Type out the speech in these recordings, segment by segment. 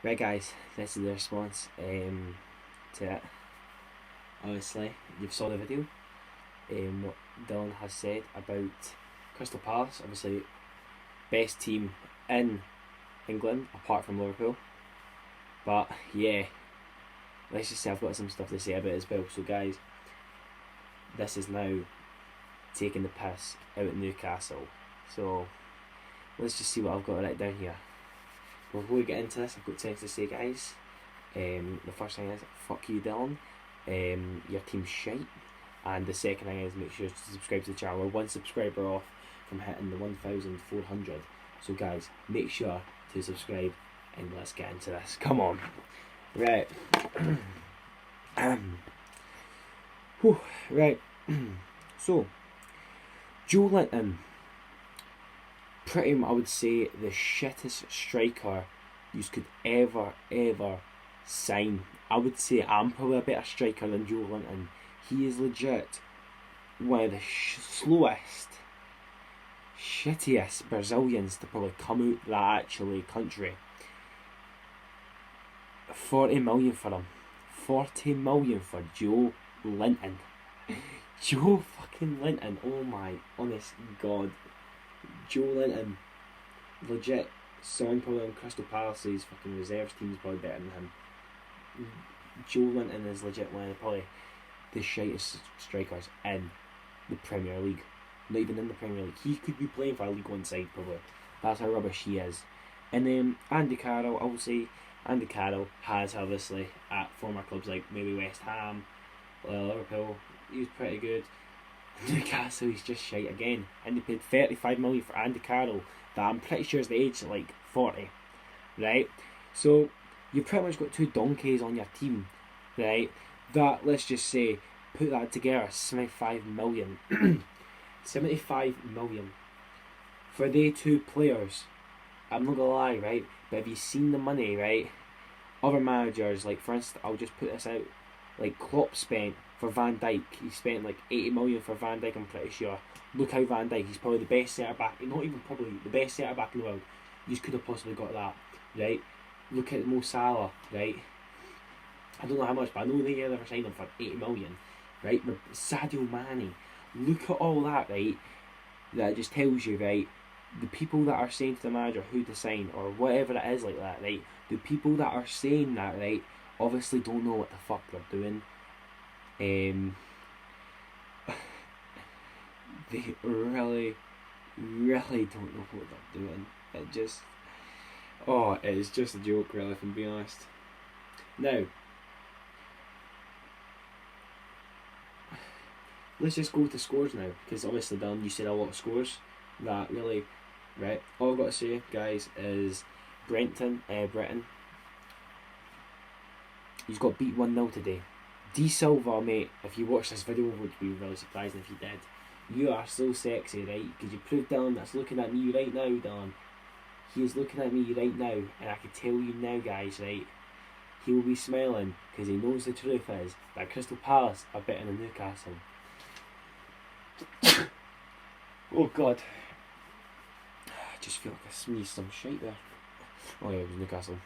Right, guys, this is the response to it. Obviously, you've saw the video. What Dylan has said about Crystal Palace. Obviously, best team in England apart from Liverpool. But yeah, let's just say I've got some stuff to say about it as well. So, guys, this is now taking the piss out at Newcastle. So let's just see what I've got right down here. Before we get into this, I've got things to say, guys. The first thing is, fuck you, Dylan. Your team's shite. And the second thing is, make sure to subscribe to the channel. We're one subscriber off from hitting the 1,400. So, guys, make sure to subscribe and let's get into this. Come on. Right. Right. So, Joe Linton. Pretty much, I would say, the shittest striker you could ever sign. I would say I'm probably a better striker than Joe Linton. He is legit one of the slowest, shittiest Brazilians to probably come out that actually country. 40 million for him. 40 million for Joe Linton. Joe fucking Linton. Oh my honest god. Joe Linton, legit, someone probably on Crystal Palace's fucking reserves team is probably better than him. Joe Linton is legit one of probably the shitest strikers in the Premier League. Not even in the Premier League. He could be playing for a League One side probably. That's how rubbish he is. And then Andy Carroll, I will say, Andy Carroll has obviously at former clubs like maybe West Ham, Liverpool, he was pretty good. Newcastle, he's just shite again, and they paid 35 million for Andy Carroll, that I'm pretty sure is the age like 40, right? So you pretty much got two donkeys on your team, right? That, let's just say, put that together, 75 million. 75 million for they two players. I'm not gonna lie, right? But have you seen the money, right? Other managers, like for instance, I'll just put this out, like Klopp spent for Van Dijk. He spent like 80 million for Van Dijk, I'm pretty sure. Look how Van Dijk, he's probably the best centre back, not even probably the best centre back in the world. You could have possibly got that, right? Look at Mo Salah, right? I don't know how much, but I know they never signed him for 80 million, right? But Sadio Mane, look at all that, right? That just tells you, right? The people that are saying to the manager who to sign or whatever it is like that, right? The people that are saying that, right, obviously don't know what the fuck they're doing. They really don't know what they're doing. It is just a joke, really, if I'm being honest. Now, let's just go to scores now, because obviously, Dan, you said a lot of scores that really, right? All I've got to say, guys, is Breton, he's got beat 1-0 today. D Silva, mate, if you watch this video, would be really surprising if you did. You are so sexy, right? Because you proved Dylan that's looking at me right now, Dylan. He is looking at me right now, and I can tell you now, guys, right? He will be smiling because he knows the truth is that Crystal Palace are better than Newcastle. Oh god. I just feel like I sneezed some shit there. Oh yeah, it was Newcastle.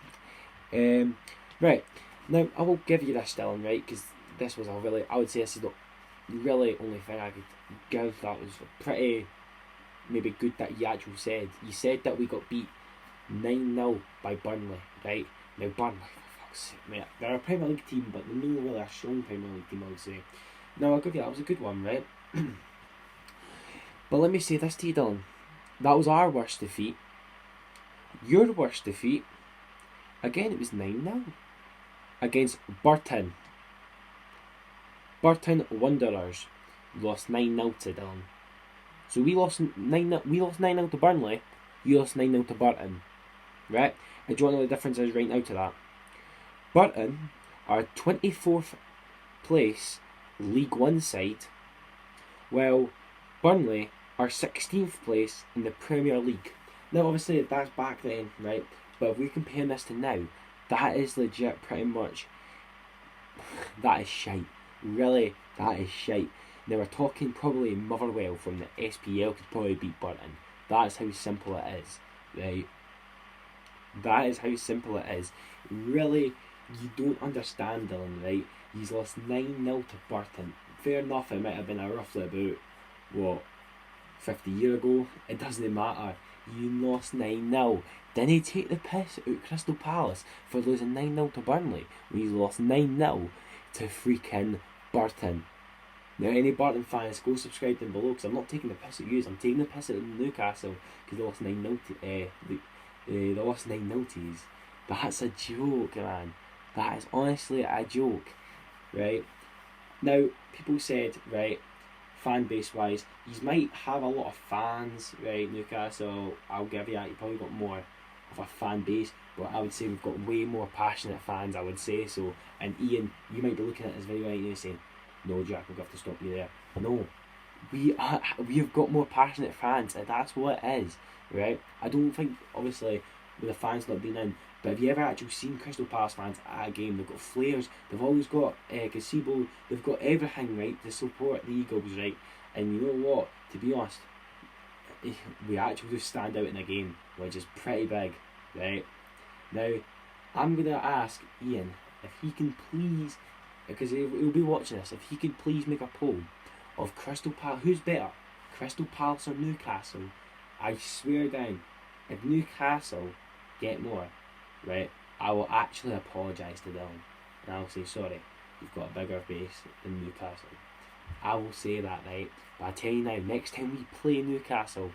Right. Now, I will give you this, Dylan, right? Because this was a really, I would say this is the really only thing I could give that was pretty maybe good that you actually said. You said that we got beat 9-0 by Burnley, right? Now, Burnley, for fuck's sake, mate, they're a Premier League team, but they're not really a strong Premier League team, I would say. Now, I'll give you that was a good one, right? But let me say this to you, Dylan. That was our worst defeat. Your worst defeat, again, it was 9-0. Against Burton. Burton Wanderers lost 9-0 to Dylan. So we lost 9-0 to Burnley, you lost 9-0 to Burton. Right? And do you want to know the difference is right now to that? Burton are 24th place League One side, while Burnley are 16th place in the Premier League. Now obviously that's back then, right? But if we compare this to now, that is legit pretty much, that is shite. Really, that is shite. Now we're talking probably Motherwell from the SPL could probably beat Burton. That's how simple it is, right? That is how simple it is. Really, you don't understand, Dylan, right? He's lost 9-0 to Burton. Fair enough, it might have been a roughly about, what, 50 years ago? It doesn't matter. You lost 9-0. Didn't he take the piss out Crystal Palace for losing 9-0 to Burnley when he's lost 9-0 to freaking Burton? Now, any Burton fans, go subscribe down below, because I'm not taking the piss at you, I'm taking the piss at Newcastle because they lost 9-0 to, they lost 9-0 to yous. That's a joke, man. That is honestly a joke, right? Now, people said, right, fan base wise, you might have a lot of fans, right? Newcastle, I'll give you that, you probably got more of a fan base, but I would say we've got way more passionate fans, I would say so. And Ian, you might be looking at this video right now saying, no, Jack, we've got to stop you there. No, we have got more passionate fans, and that's what it is, right? I don't think, obviously, with the fans not being in, but have you ever actually seen Crystal Palace fans at a game? They've got flares, they've always got gazebo, they've got everything, right, to support the Eagles, right? And you know what, to be honest, we actually just stand out in a game, which is pretty big, right? Now, I'm going to ask Ian if he can please, because he'll be watching this, if he could please make a poll of Crystal Palace, who's better, Crystal Palace or Newcastle? I swear down, if Newcastle get more, right, I will actually apologise to them, and I'll say, sorry, you've got a bigger base than Newcastle. I will say that, right, but I tell you now, next time we play Newcastle,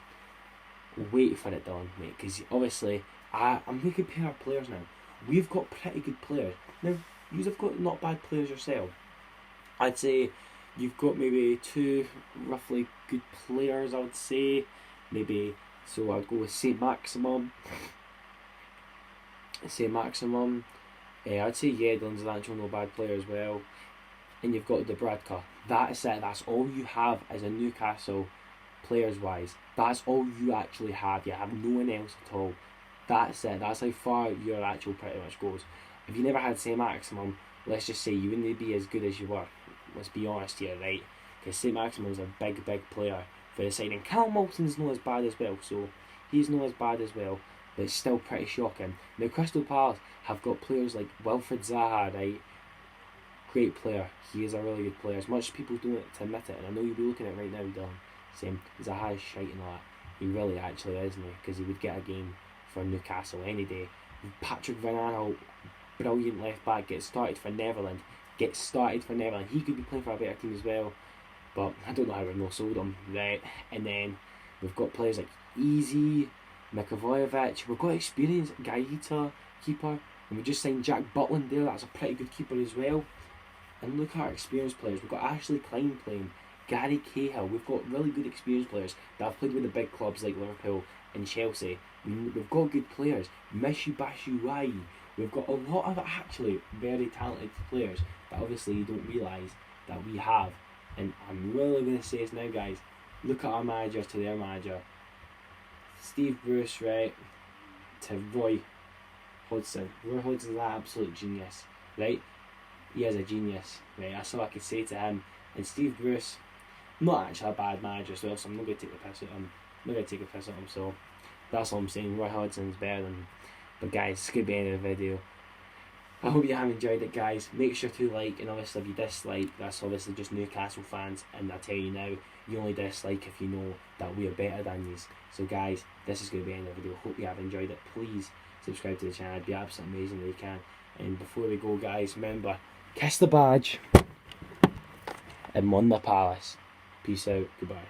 wait for it, Dylan, mate, because obviously, I'm going to compare our players now. We've got pretty good players. Now, you've got not bad players yourself. I'd say you've got maybe two roughly good players, I would say. Maybe, so I'd go with St. Maximum. I'd say Yedlin's an actual no bad player as well. And you've got the Bradka. That is it. That's all you have as a Newcastle players wise. That's all you actually have. You have no one else at all. That's it. That's how far your actual pretty much goes. If you never had St. Maximum, let's just say you wouldn't be as good as you were. Let's be honest here, right? Because St. Maximum's a big player for the side. And Callum Wilson's not as bad as well, so he's not as bad as well. But it's still pretty shocking. Now, Crystal Palace have got players like Wilfred Zaha, right? Great player. He is a really good player. As much as people don't like to admit it, and I know you'll be looking at it right now, Dylan, saying Zaha is shite and all that. He really actually isn't, because he would get a game for Newcastle any day. Patrick Van Aanholt, brilliant left back, gets started for Netherlands. He could be playing for a better team as well, but I don't know how we've not sold him, right? And then we've got players like Easy, Mikovojevic. We've got experienced Gaeta, keeper, and we just signed Jack Butland there. That's a pretty good keeper as well. And look at our experienced players. We've got Ashley Klein playing, Gary Cahill. We've got really good experienced players that have played with the big clubs like Liverpool and Chelsea. We've got good players. Mishu Bashuwai. We've got a lot of actually very talented players that obviously you don't realise that we have. And I'm really going to say this now, guys. Look at our manager to their manager. Steve Bruce, right, to Roy Hodgson. Roy Hodgson's an absolute genius, right? He is a genius, right? That's all I could say to him. And Steve Bruce, not actually a bad manager as well, so I'm not going to take the piss at him. So that's all I'm saying. Roy Hodgson's better than. But guys, it's going to be the end of the video. I hope you have enjoyed it, guys. Make sure to like, and obviously if you dislike, that's obviously just Newcastle fans, and I tell you now, you only dislike if you know that we are better than you. So guys, this is going to be the end of the video. Hope you have enjoyed it. Please subscribe to the channel. It'd be absolutely amazing if you can. And before we go, guys, remember, kiss the badge and won the palace. Peace out. Goodbye.